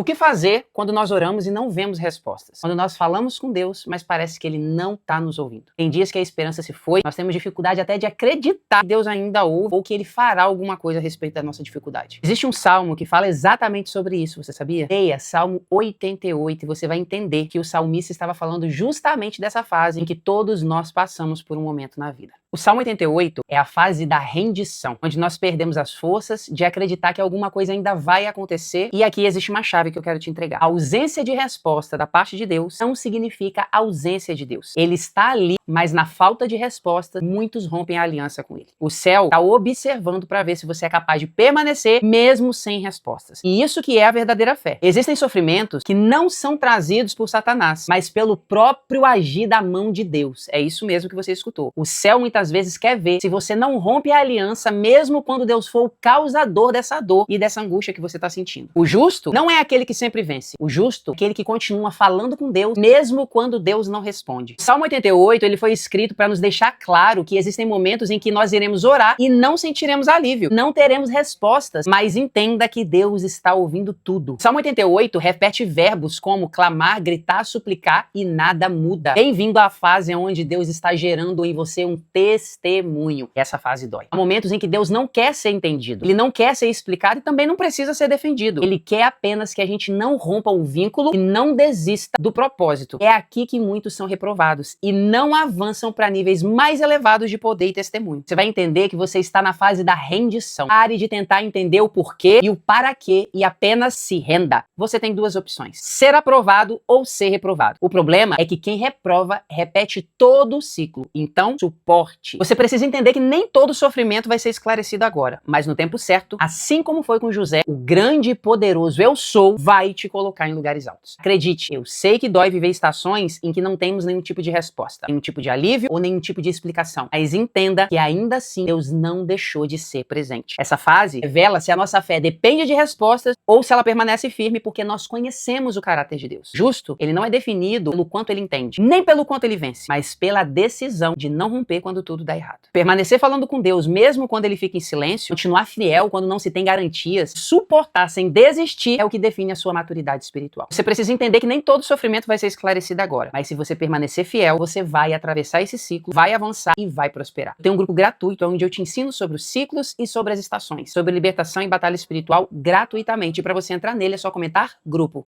O que fazer quando nós oramos e não vemos respostas? Quando nós falamos com Deus, mas parece que Ele não está nos ouvindo. Tem dias que a esperança se foi, nós temos dificuldade até de acreditar que Deus ainda ouve ou que Ele fará alguma coisa a respeito da nossa dificuldade. Existe um salmo que fala exatamente sobre isso, você sabia? Leia Salmo 88 e você vai entender que o salmista estava falando justamente dessa fase em que todos nós passamos por um momento na vida. O Salmo 88 é a fase da rendição, onde nós perdemos as forças de acreditar que alguma coisa ainda vai acontecer, e aqui existe uma chave que eu quero te entregar. A ausência de resposta da parte de Deus não significa ausência de Deus. Ele está ali, mas na falta de resposta, muitos rompem a aliança com ele. O céu está observando para ver se você é capaz de permanecer mesmo sem respostas. E isso que é a verdadeira fé. Existem sofrimentos que não são trazidos por Satanás, mas pelo próprio agir da mão de Deus. É isso mesmo que você escutou. O céu muitas vezes quer ver se você não rompe a aliança mesmo quando Deus for o causador dessa dor e dessa angústia que você está sentindo. O justo não é aquele que sempre vence. O justo é aquele que continua falando com Deus mesmo quando Deus não responde. O Salmo 88 ele foi escrito para nos deixar claro que existem momentos em que nós iremos orar e não sentiremos alívio, não teremos respostas, mas entenda que Deus está ouvindo tudo. O Salmo 88 repete verbos como clamar, gritar, suplicar e nada muda. Bem-vindo à fase onde Deus está gerando em você um testemunho. Essa fase dói. Há momentos em que Deus não quer ser entendido, Ele não quer ser explicado e também não precisa ser defendido. Ele quer apenas que a gente não rompa o vínculo e não desista do propósito. É aqui que muitos são reprovados e não avançam para níveis mais elevados de poder e testemunho. Você vai entender que você está na fase da rendição. Pare de tentar entender o porquê e o para quê e apenas se renda. Você tem duas opções: ser aprovado ou ser reprovado. O problema é que quem reprova repete todo o ciclo. Então, suporte. Você precisa entender que nem todo sofrimento vai ser esclarecido agora, mas no tempo certo, assim como foi com José, o grande e poderoso Eu Sou vai te colocar em lugares altos. Acredite, eu sei que dói viver estações em que não temos nenhum tipo de resposta, nenhum tipo de alívio ou nenhum tipo de explicação, mas entenda que ainda assim Deus não deixou de ser presente. Essa fase revela se a nossa fé depende de respostas ou se ela permanece firme porque nós conhecemos o caráter de Deus. Justo, ele não é definido pelo quanto ele entende, nem pelo quanto ele vence, mas pela decisão de não romper quando tudo dá errado. Permanecer falando com Deus mesmo quando ele fica em silêncio, continuar fiel quando não se tem garantias, suportar sem desistir é o que define a sua maturidade espiritual. Você precisa entender que nem todo sofrimento vai ser esclarecido agora, mas se você permanecer fiel, você vai atravessar esse ciclo, vai avançar e vai prosperar. Tem um grupo gratuito onde eu te ensino sobre os ciclos e sobre as estações, sobre libertação e batalha espiritual gratuitamente. E para você entrar nele é só comentar grupo.